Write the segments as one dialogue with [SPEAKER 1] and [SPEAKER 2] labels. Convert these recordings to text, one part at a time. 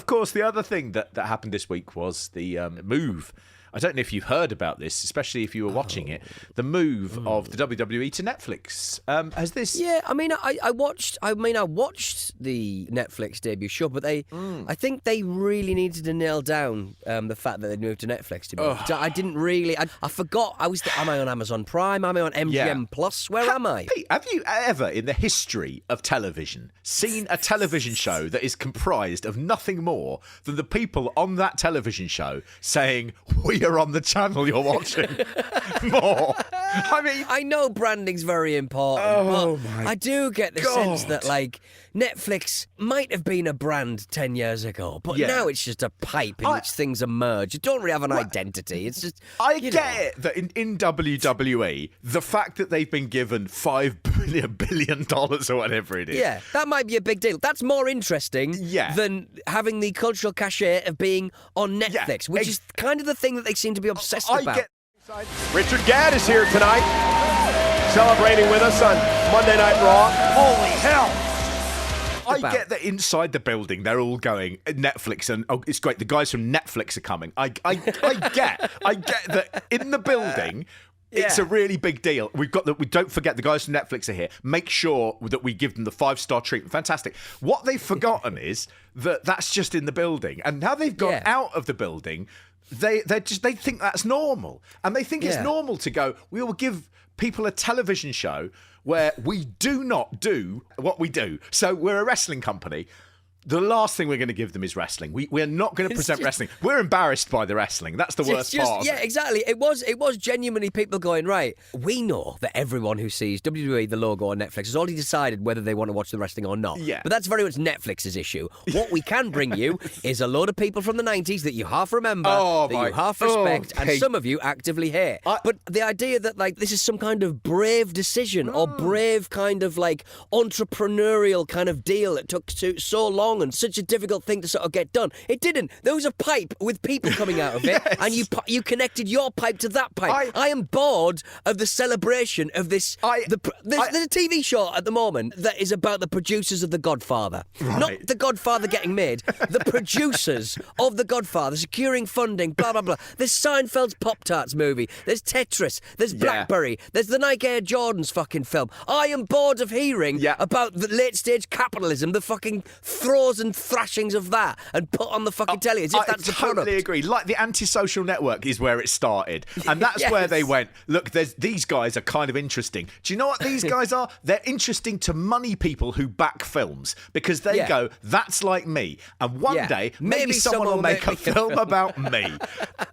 [SPEAKER 1] of course, the other thing that happened this week was the move. I don't know if you've heard about this, especially if you were watching it. The move of the WWE to Netflix. Has this?
[SPEAKER 2] Yeah, I mean, I watched the Netflix debut show, but I think they really needed to nail down the fact that they'd moved to Netflix. To be honest. I didn't really. I forgot. Am I on Amazon Prime? Am I on MGM Plus? Where am I?
[SPEAKER 1] Pete, have you ever, in the history of television, seen a television show that is comprised of nothing more than the people on that television show saying, "We are on the channel you're watching"? More. I mean,
[SPEAKER 2] I know branding's very important, but I do get the sense that, like, Netflix might have been a brand 10 years ago, but now it's just a pipe in which things emerge. You don't really have an identity. It's just...
[SPEAKER 1] I get it that in WWE, the fact that they've been given $5 billion or whatever it is.
[SPEAKER 2] Yeah, that might be a big deal. That's more interesting than having the cultural cachet of being on Netflix, which is kind of the thing that they seem to be obsessed about.
[SPEAKER 3] Richard Gadd is here tonight, celebrating with us on Monday Night Raw. Holy hell!
[SPEAKER 1] I get that inside the building they're all going Netflix and it's great. The guys from Netflix are coming. I get that in the building. It's a really big deal. We don't forget the guys from Netflix are here. Make sure that we give them the 5-star treatment. Fantastic. What they've forgotten is that that's just in the building, and now they've gone out of the building. They think that's normal, and they think it's normal to go, we will give people a television show where we do not do what we do. So we're a wrestling company. The last thing we're going to give them is wrestling. We're not going to present wrestling. We're embarrassed by the wrestling. That's the worst part.
[SPEAKER 2] Yeah, exactly. It was genuinely people going, right, we know that everyone who sees WWE, the logo on Netflix, has already decided whether they want to watch the wrestling or not.
[SPEAKER 1] Yeah.
[SPEAKER 2] But that's very much Netflix's issue. What we can bring you is a load of people from the 90s that you half remember, you half respect, and some of you actively hate. But the idea that, like, this is some kind of brave decision or brave kind of, like, entrepreneurial kind of deal that took so long and such a difficult thing to sort of get done. It didn't. There was a pipe with people coming out of it, and you connected your pipe to that pipe. I am bored of the celebration of this. There's a TV show at the moment that is about the producers of The Godfather. Right. Not The Godfather getting made. The producers of The Godfather securing funding, blah, blah, blah. There's Seinfeld's Pop-Tarts movie. There's Tetris. There's Blackberry. There's the Nike Air Jordans fucking film. I am bored of hearing about the late-stage capitalism, the fucking throws and thrashings of that, and put on the fucking telly as if that's the product.
[SPEAKER 1] I totally agree. Like the Antisocial Network is where it started. And that's where they went, look, these guys are kind of interesting. Do you know what these guys are? They're interesting to money people who back films, because they go, that's like me. And one day, maybe someone will make a film about me.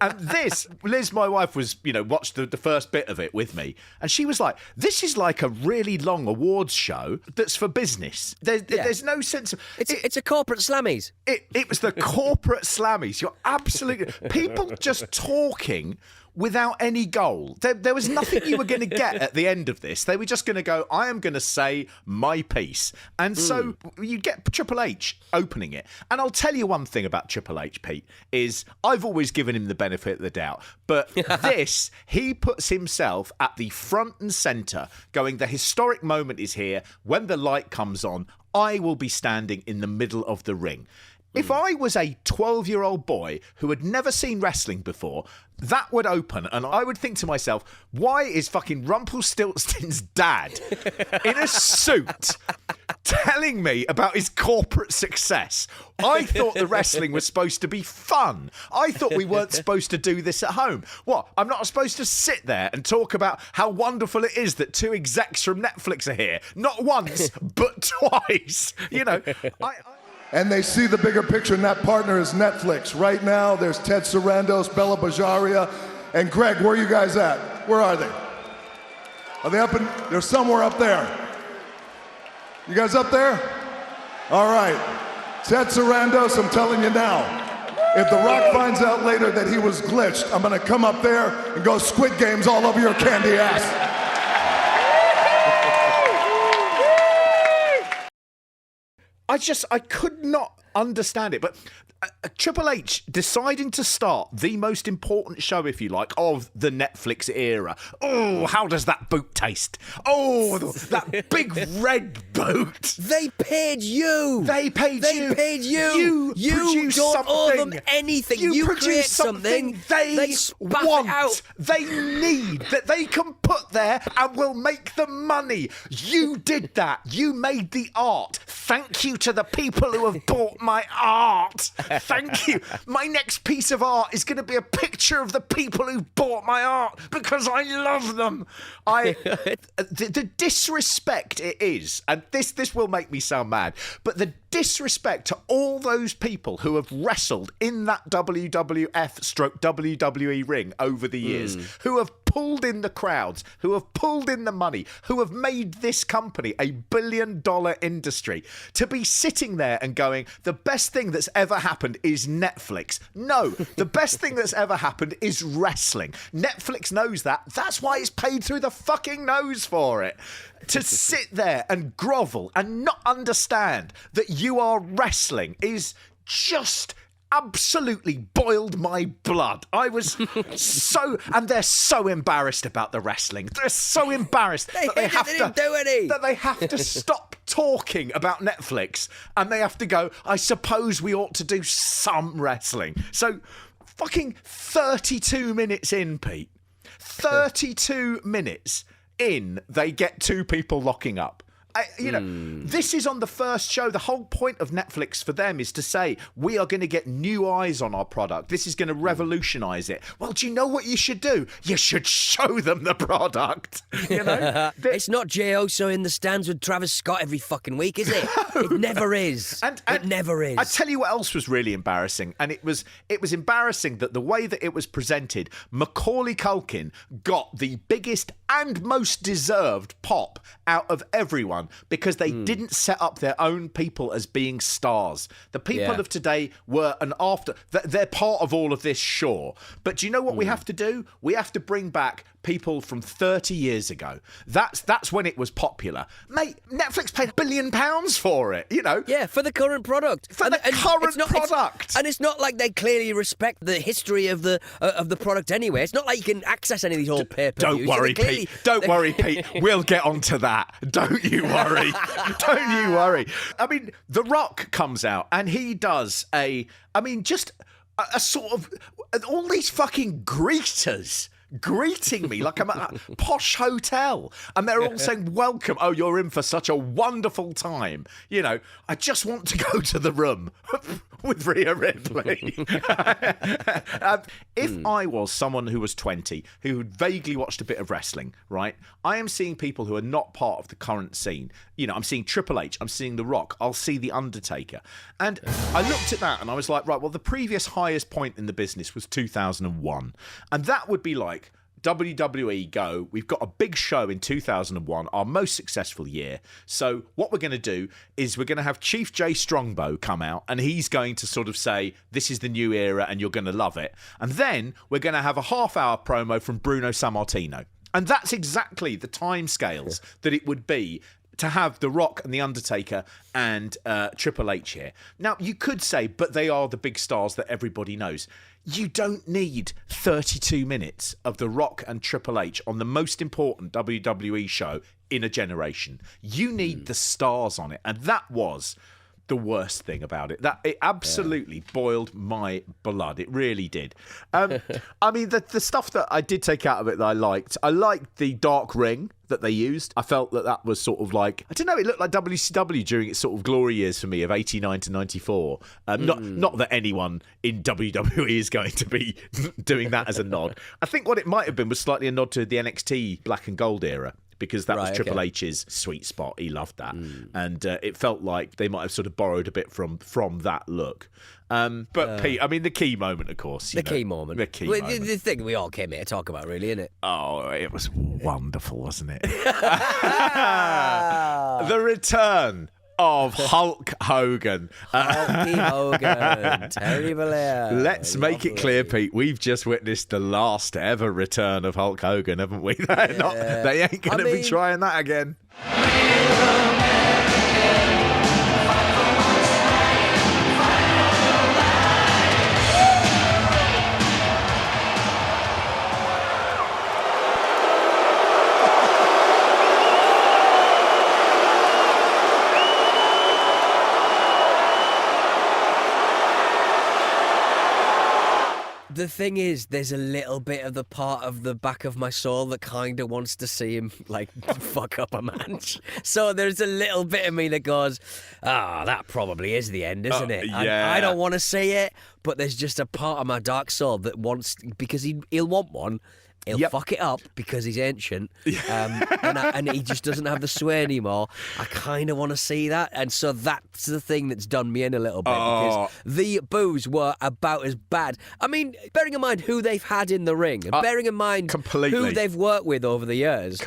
[SPEAKER 1] And this, Liz, my wife, was, watched the first bit of it with me. And she was like, this is like a really long awards show that's for business. There's no sense of...
[SPEAKER 2] It's a corporate slammies.
[SPEAKER 1] It was the corporate slammies. You're absolutely... People just talking without any goal. There was nothing you were going to get at the end of this. They were just going to go, I am going to say my piece. And so you get Triple H opening it. And I'll tell you one thing about Triple H, Pete, is I've always given him the benefit of the doubt. But this, he puts himself at the front and centre, going, the historic moment is here. When the light comes on, I will be standing in the middle of the ring. If I was a 12-year-old boy who had never seen wrestling before, that would open and I would think to myself, why is fucking Rumpelstiltskin's dad in a suit telling me about his corporate success? I thought the wrestling was supposed to be fun. I thought we weren't supposed to do this at home. What? I'm not supposed to sit there and talk about how wonderful it is that two execs from Netflix are here. Not once, but twice.
[SPEAKER 4] And they see the bigger picture, and that partner is Netflix. Right now, there's Ted Sarandos, Bella Bajaria, and Greg. Where are you guys at? Where are they? Are they up in? They're somewhere up there. You guys up there? All right. Ted Sarandos, I'm telling you now, if The Rock finds out later that he was glitched, I'm going to come up there and go Squid Games all over your candy ass.
[SPEAKER 1] I could not understand it. But Triple H deciding to start the most important show, if you like, of the Netflix era. Oh, how does that boot taste? Oh, that big red boot.
[SPEAKER 2] They paid you.
[SPEAKER 1] They paid you.
[SPEAKER 2] You don't owe them anything. You create something.
[SPEAKER 1] They
[SPEAKER 2] spat
[SPEAKER 1] want.
[SPEAKER 2] it out.
[SPEAKER 1] They need that they can put there and will make the money. You did that. You made the art. Thank you to the people who have bought my art. Thank you. My next piece of art is going to be a picture of the people who bought my art because I love them. The disrespect it is, and this will make me sound mad, but the disrespect to all those people who have wrestled in that WWF/WWE ring over the years, who have pulled in the crowds, who have pulled in the money, who have made this company a billion-dollar industry, to be sitting there and going, the best thing that's ever happened is Netflix. No, the best thing that's ever happened is wrestling. Netflix knows that. That's why it's paid through the fucking nose for it. To sit there and grovel and not understand that you are wrestling is just absolutely boiled my blood. I was so... And they're so embarrassed about the wrestling. They're so embarrassed that they have to stop talking about Netflix and they have to go, I suppose we ought to do some wrestling. So fucking 32 minutes in, Pete. 32 minutes in, they get two people locking up. This is on the first show. The whole point of Netflix for them is to say, we are going to get new eyes on our product. This is going to revolutionise it. Well, do you know what you should do? You should show them the product.
[SPEAKER 2] It's not Jey Uso in the stands with Travis Scott every fucking week, is it? It never is. It never is.
[SPEAKER 1] I tell you what else was really embarrassing, and it was embarrassing that the way that it was presented, Macaulay Culkin got the biggest and most deserved pop out of everyone because they didn't set up their own people as being stars. The people of today were they're part of all of this, sure. But do you know what we have to do? We have to bring back people from 30 years ago. That's when it was popular. Mate, Netflix paid £1 billion for it,
[SPEAKER 2] Yeah, for the current product.
[SPEAKER 1] Current product.
[SPEAKER 2] And it's not like they clearly respect the history of the product anyway. It's not like you can access any of these old pay-per-views.
[SPEAKER 1] Don't worry, Pete. Don't worry, Pete. We'll get onto that. Don't you worry. Don't you worry. I mean, The Rock comes out and he does just a sort of all these fucking greeters greeting me like I'm at a posh hotel and they're all saying, welcome, oh, you're in for such a wonderful time. I just want to go to the room with Rhea Ripley. If I was someone who was 20, who had vaguely watched a bit of wrestling, right, I am seeing people who are not part of the current scene. I'm seeing Triple H, I'm seeing The Rock, I'll see The Undertaker. And I looked at that and I was like, right, well, the previous highest point in the business was 2001. And that would be like, WWE go, we've got a big show in 2001, our most successful year. So what we're going to do is we're going to have Chief Jay Strongbow come out and he's going to sort of say, this is the new era and you're going to love it. And then we're going to have a half-hour promo from Bruno Sammartino. And that's exactly the timescales that it would be to have The Rock and The Undertaker and Triple H here. Now, you could say, but they are the big stars that everybody knows. You don't need 32 minutes of The Rock and Triple H on the most important WWE show in a generation. You need the stars on it. And that was the worst thing about it. That it absolutely boiled my blood. It really did. I mean, the stuff that I did take out of it that I liked the dark ring that they used. I felt that was sort of like, I don't know, it looked like WCW during its sort of glory years for me of 89 to 94. Not that anyone in WWE is going to be doing that as a nod. I think what it might have been was slightly a nod to the NXT black and gold era, because that was Triple H's sweet spot. He loved that. And it felt like they might have sort of borrowed a bit from that look. But Pete, I mean, the key moment, of course. The key moment.
[SPEAKER 2] The thing we all came here to talk about, really, isn't it?
[SPEAKER 1] Oh, it was wonderful, wasn't it? The return of Hulk Hogan.
[SPEAKER 2] Hulky Hogan. Terry Bollea.
[SPEAKER 1] Let's make it clear, Pete. We've just witnessed the last ever return of Hulk Hogan, haven't we? They ain't going to be trying that again.
[SPEAKER 2] The thing is, there's a little bit of the part of the back of my soul that kind of wants to see him, like, fuck up a match. So there's a little bit of me that goes, that probably is the end, isn't it?
[SPEAKER 1] Yeah.
[SPEAKER 2] I don't want to see it, but there's just a part of my dark soul that wants, because he'll want one. He'll fuck it up because he's ancient, and he just doesn't have the sway anymore. I kind of want to see that, and so that's the thing that's done me in a little bit, because the boos were about as bad. I mean, bearing in mind who they've had in the ring, and bearing in mind who they've worked with over the years,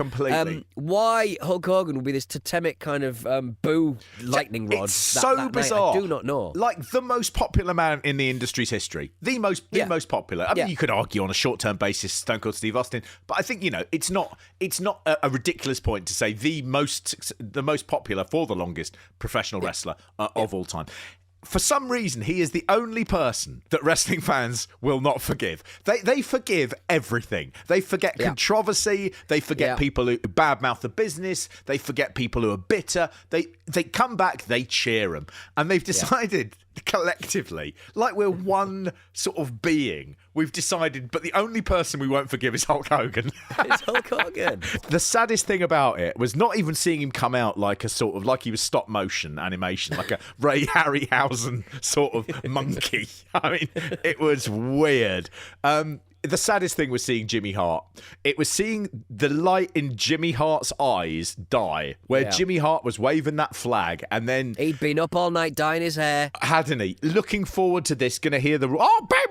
[SPEAKER 2] why Hulk Hogan would be this totemic kind of boo lightning rod.
[SPEAKER 1] It's so bizarre.
[SPEAKER 2] I do not know.
[SPEAKER 1] Like the most popular man in the industry's history, the most popular. I mean, you could argue on a short-term basis, Stone Cold Steve Austin, but I think it's not a ridiculous point to say the most popular for the longest professional wrestler of all time. For some reason, he is the only person that wrestling fans will not forgive. They forgive everything. They forget controversy. They forget people who badmouth the business. They forget people who are bitter. They come back, they cheer him. And they've decided collectively, like we're one sort of being, we've decided, but the only person we won't forgive is Hulk Hogan.
[SPEAKER 2] It's Hulk Hogan.
[SPEAKER 1] The saddest thing about it was not even seeing him come out like a sort of, like he was stop motion animation, like a Ray Harryhausen sort of monkey. I mean, it was weird. The saddest thing was seeing Jimmy Hart. It was seeing the light in Jimmy Hart's eyes die, where Jimmy Hart was waving that flag, and then
[SPEAKER 2] he'd been up all night dyeing his hair,
[SPEAKER 1] hadn't he? Looking forward to this, going to hear the baby,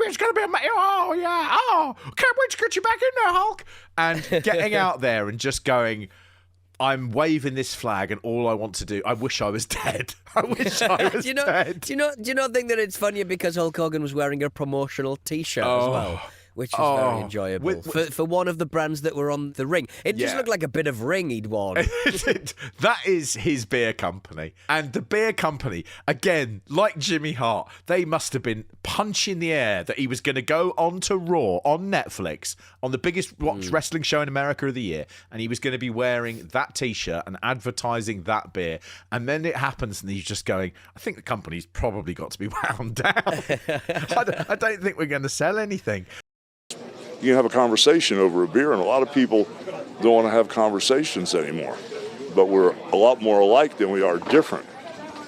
[SPEAKER 1] it's going to be can't wait to get you back in there, Hulk, and getting out there and just going, I'm waving this flag, and all I want to do, I wish I was dead. I wish I was dead.
[SPEAKER 2] Do you not think that it's funnier because Hulk Hogan was wearing a promotional T-shirt as well? Which is very enjoyable. For one of the brands that were on the ring. It just looked like a bit of ring he'd worn.
[SPEAKER 1] That is his beer company. And the beer company, again, like Jimmy Hart, they must have been punching the air that he was going to go on to Raw on Netflix, on the biggest wrestling show in America of the year, and he was going to be wearing that T-shirt and advertising that beer. And then it happens, and he's just going, I think the company's probably got to be wound down. I don't think we're going to sell anything.
[SPEAKER 5] You can have a conversation over a beer, and a lot of people don't want to have conversations anymore. But we're a lot more alike than we are different.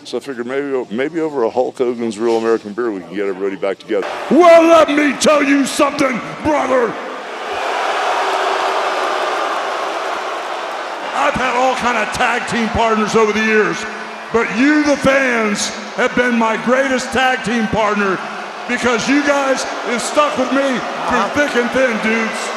[SPEAKER 5] So I figured maybe over a Hulk Hogan's Real American Beer, we can get everybody back together.
[SPEAKER 4] Well, let me tell you something, brother. I've had all kind of tag team partners over the years, but you, the fans, have been my greatest tag team partner, because you guys have stuck with me through thick and thin, dudes.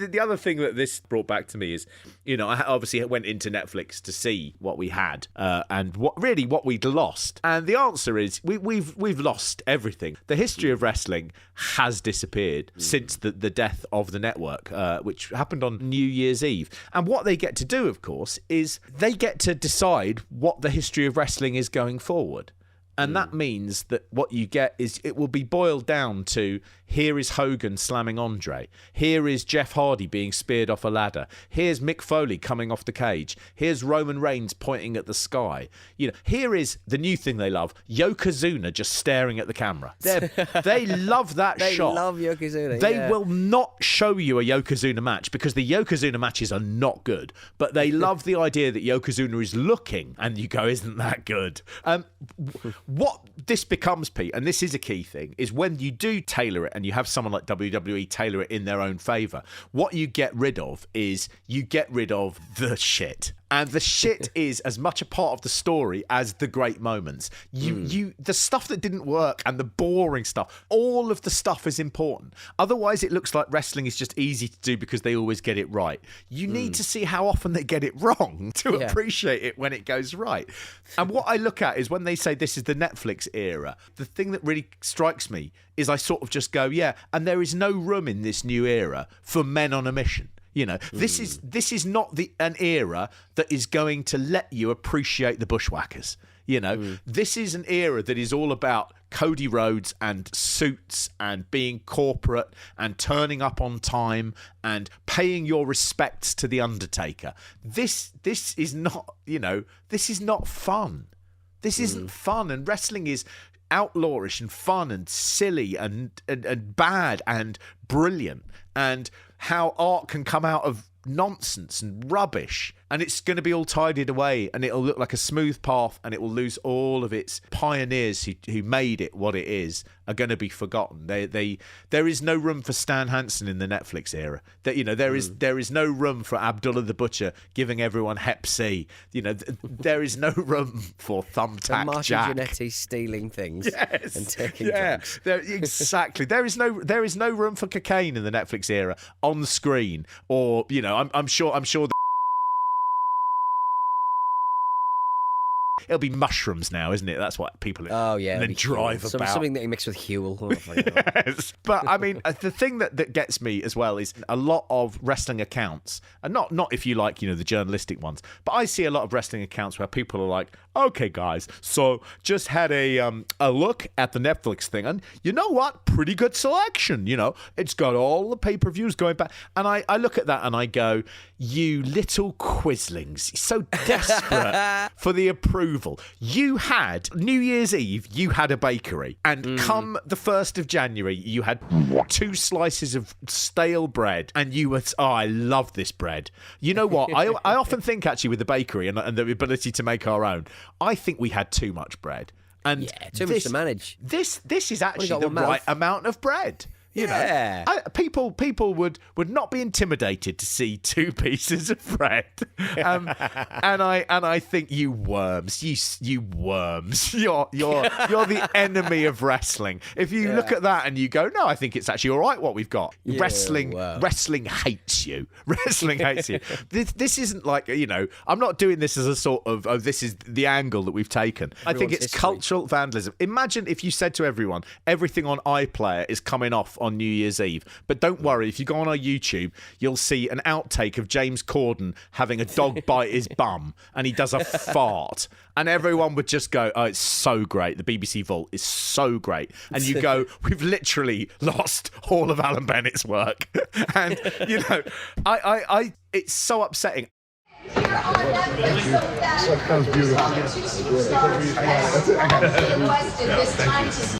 [SPEAKER 1] The other thing that this brought back to me is, I obviously went into Netflix to see what we had and what we'd lost. And the answer is we've lost everything. The history of wrestling has disappeared since the death of the network, which happened on New Year's Eve. And what they get to do, of course, is they get to decide what the history of wrestling is going forward. And that means that what you get is it will be boiled down to, here is Hogan slamming Andre. Here is Jeff Hardy being speared off a ladder. Here's Mick Foley coming off the cage. Here's Roman Reigns pointing at the sky. Here is the new thing they love, Yokozuna just staring at the camera. They love that shot.
[SPEAKER 2] They love Yokozuna.
[SPEAKER 1] They will not show you a Yokozuna match because the Yokozuna matches are not good. But they love the idea that Yokozuna is looking and you go, isn't that good? What this becomes, Pete, and this is a key thing, is when you do tailor it and you have someone like WWE tailor it in their own favour, what you get rid of is you get rid of the shit. And the shit is as much a part of the story as the great moments. The stuff that didn't work and the boring stuff, all of the stuff is important. Otherwise, it looks like wrestling is just easy to do because they always get it right. You need to see how often they get it wrong to appreciate it when it goes right. And what I look at is when they say this is the Netflix era, the thing that really strikes me is I sort of just go, and there is no room in this new era for men on a mission. This is not an era that is going to let you appreciate the bushwhackers. This is an era that is all about Cody Rhodes and suits and being corporate and turning up on time and paying your respects to the Undertaker. This is not, this is not fun. This isn't fun, and wrestling is outlawish and fun and silly and bad and brilliant, and how art can come out of nonsense and rubbish, and it's going to be all tidied away, and it'll look like a smooth path, and it will lose all of its pioneers who made it what it is are going to be forgotten. There is no room for Stan Hansen in the Netflix era. There is no room for Abdullah the Butcher giving everyone Hep C. There is no room for Thumbtack Jack.
[SPEAKER 2] Jannetty stealing things and taking drugs.
[SPEAKER 1] Exactly. There is no room for cocaine in the Netflix era on the screen, or I'm sure. It'll be mushrooms now, isn't it? That's what people then drive about.
[SPEAKER 2] Something that you mix with Huel.
[SPEAKER 1] Yes. But I mean, the thing that gets me as well is a lot of wrestling accounts, and not if you like, the journalistic ones, but I see a lot of wrestling accounts where people are like, okay, guys, so just had a look at the Netflix thing, and you know what? Pretty good selection. It's got all the pay-per-views going back. And I look at that and I go, you little quislings, so desperate for the approval. You had New Year's Eve, you had a bakery, and come the 1st of January, you had 2 slices of stale bread, and you were, I love this bread. You know what? I often think actually with the bakery and the ability to make our own, I think we had too much bread. And
[SPEAKER 2] too much to manage.
[SPEAKER 1] This is actually the right amount of bread. People would not be intimidated to see 2 pieces of bread, and I think you worms, you worms, you're the enemy of wrestling. If you look at that and you go, no, I think it's actually all right what we've got. Wrestling hates you. Wrestling hates you. This isn't like I'm not doing this as a sort of this is the angle that we've taken. I think it's cultural vandalism. Imagine if you said to everyone, everything on iPlayer is coming off on New Year's Eve. But don't worry, if you go on our YouTube, you'll see an outtake of James Corden having a dog bite his bum, and he does a fart. And everyone would just go, oh, it's so great. The BBC Vault is so great. And you go, we've literally lost all of Alan Bennett's work. And, I it's so upsetting.
[SPEAKER 4] Here on Netflix, so that was beautiful. 2 stars as requested this time to